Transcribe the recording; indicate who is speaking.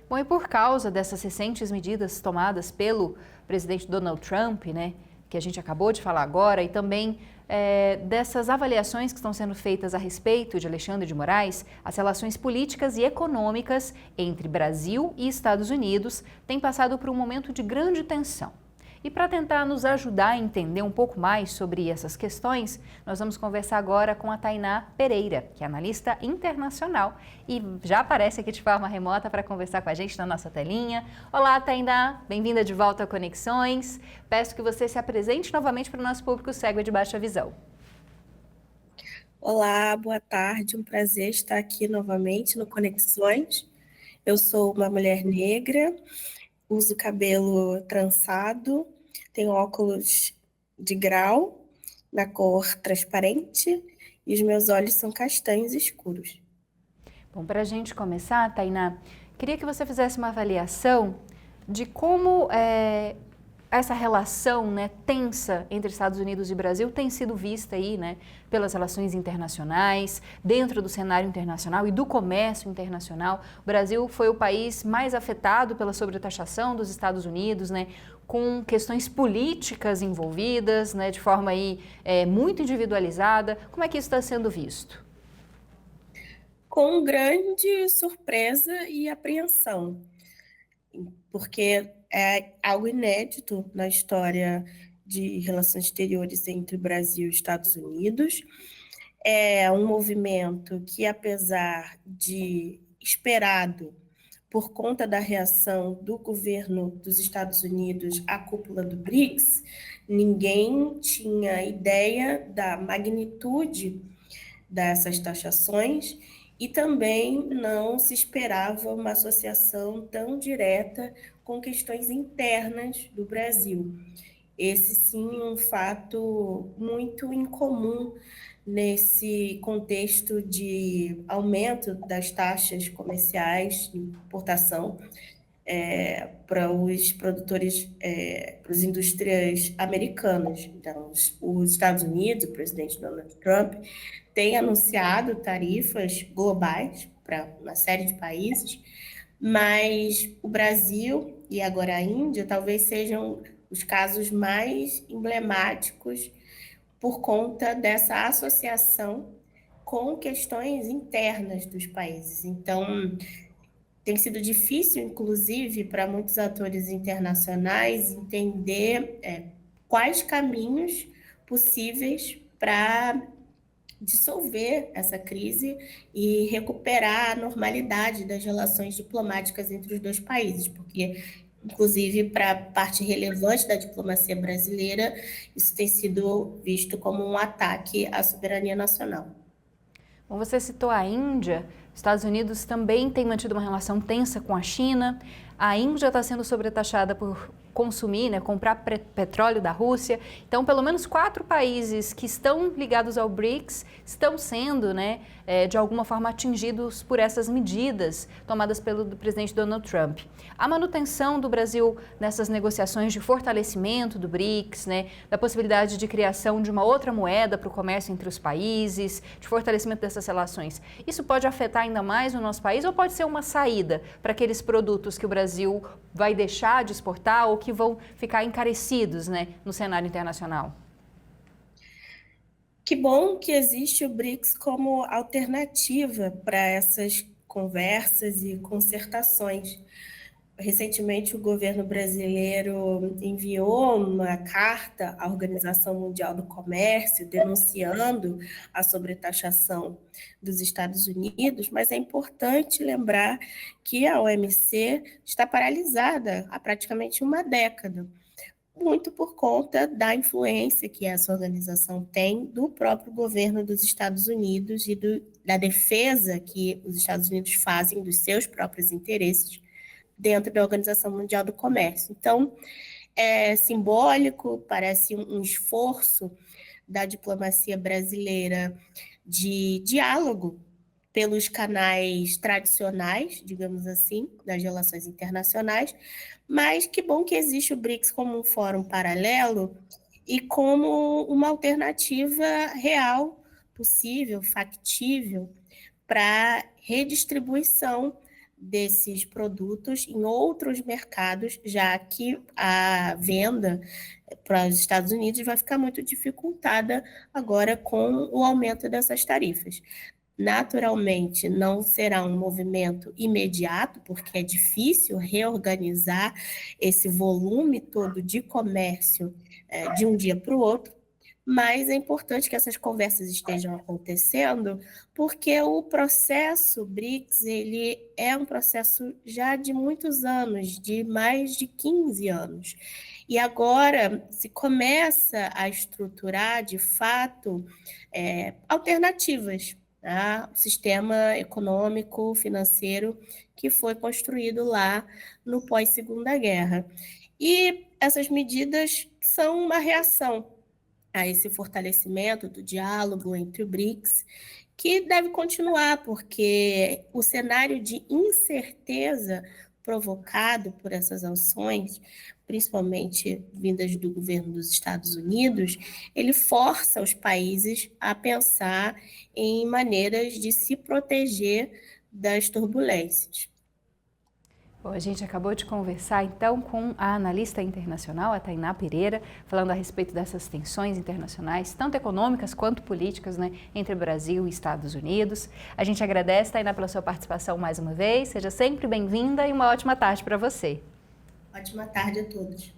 Speaker 1: Bom, e por causa dessas recentes medidas tomadas pelo presidente Donald Trump, né, que a gente acabou de falar agora, e também dessas avaliações que estão sendo feitas a respeito de Alexandre de Moraes, as relações políticas e econômicas entre Brasil e Estados Unidos têm passado por um momento de grande tensão. E para tentar nos ajudar a entender um pouco mais sobre essas questões, nós vamos conversar agora com a Tainá Pereira, que é analista internacional e já aparece aqui de forma remota para conversar com a gente na nossa telinha. Olá, Tainá, bem-vinda de volta a Conexões. Peço que você se apresente novamente para o nosso público cego e de baixa visão.
Speaker 2: Olá, boa tarde, um prazer estar aqui novamente no Conexões. Eu sou uma mulher negra, uso cabelo trançado, tenho óculos de grau na cor transparente e os meus olhos são castanhos escuros.
Speaker 1: Bom, para a gente começar, Tainá, queria que você fizesse uma avaliação de como essa relação, né, tensa entre Estados Unidos e Brasil tem sido vista aí, né, pelas relações internacionais, dentro do cenário internacional e do comércio internacional. O Brasil foi o país mais afetado pela sobretaxação dos Estados Unidos, né, com questões políticas envolvidas, né, de forma aí muito individualizada. Como é que isso está sendo visto?
Speaker 2: Com grande surpresa e apreensão, porque é algo inédito na história de relações exteriores entre Brasil e Estados Unidos. É um movimento que, apesar de esperado por conta da reação do governo dos Estados Unidos à cúpula do BRICS, ninguém tinha ideia da magnitude dessas taxações e também não se esperava uma associação tão direta com questões internas do Brasil. Esse sim um fato muito incomum nesse contexto de aumento das taxas comerciais de importação para os produtores, para as indústrias americanas. Então, os Estados Unidos, o presidente Donald Trump, tem anunciado tarifas globais para uma série de países, mas o Brasil e agora a Índia talvez sejam os casos mais emblemáticos por conta dessa associação com questões internas dos países. Então, tem sido difícil, inclusive, para muitos atores internacionais entender quais caminhos possíveis para dissolver essa crise e recuperar a normalidade das relações diplomáticas entre os dois países, porque, inclusive, para a parte relevante da diplomacia brasileira, isso tem sido visto como um ataque à soberania nacional.
Speaker 1: Bom, você citou a Índia, os Estados Unidos também têm mantido uma relação tensa com a China. A Índia está sendo sobretaxada por consumir, né, comprar petróleo da Rússia. Então, pelo menos 4 países que estão ligados ao BRICS estão sendo, né, de alguma forma atingidos por essas medidas tomadas pelo presidente Donald Trump. A manutenção do Brasil nessas negociações de fortalecimento do BRICS, né, da possibilidade de criação de uma outra moeda para o comércio entre os países, de fortalecimento dessas relações, isso pode afetar ainda mais o nosso país ou pode ser uma saída para aqueles produtos que o Brasil vai deixar de exportar ou que vão ficar encarecidos, né, no cenário internacional?
Speaker 2: Que bom que existe o BRICS como alternativa para essas conversas e concertações. Recentemente, o governo brasileiro enviou uma carta à Organização Mundial do Comércio denunciando a sobretaxação dos Estados Unidos, mas é importante lembrar que a OMC está paralisada há praticamente uma década, muito por conta da influência que essa organização tem do próprio governo dos Estados Unidos e da defesa que os Estados Unidos fazem dos seus próprios interesses dentro da Organização Mundial do Comércio. Então, é simbólico, parece um esforço da diplomacia brasileira de diálogo pelos canais tradicionais, digamos assim, das relações internacionais, mas que bom que existe o BRICS como um fórum paralelo e como uma alternativa real, possível, factível, para redistribuição desses produtos em outros mercados, já que a venda para os Estados Unidos vai ficar muito dificultada agora com o aumento dessas tarifas. Naturalmente, não será um movimento imediato, porque é difícil reorganizar esse volume todo de comércio de um dia para o outro, mas é importante que essas conversas estejam acontecendo, porque o processo BRICS, ele é um processo já de muitos anos, de mais de 15 anos. E agora se começa a estruturar, de fato, alternativas ao sistema econômico, financeiro que foi construído lá no pós-Segunda Guerra. E essas medidas são uma reação a esse fortalecimento do diálogo entre o BRICS, que deve continuar, porque o cenário de incerteza provocado por essas ações, principalmente vindas do governo dos Estados Unidos, ele força os países a pensar em maneiras de se proteger das turbulências.
Speaker 1: Bom, a gente acabou de conversar então com a analista internacional, a Tainá Pereira, falando a respeito dessas tensões internacionais, tanto econômicas quanto políticas, né, entre Brasil e Estados Unidos. A gente agradece, Tainá, pela sua participação mais uma vez. Seja sempre bem-vinda e uma ótima tarde para você.
Speaker 2: Ótima tarde a todos.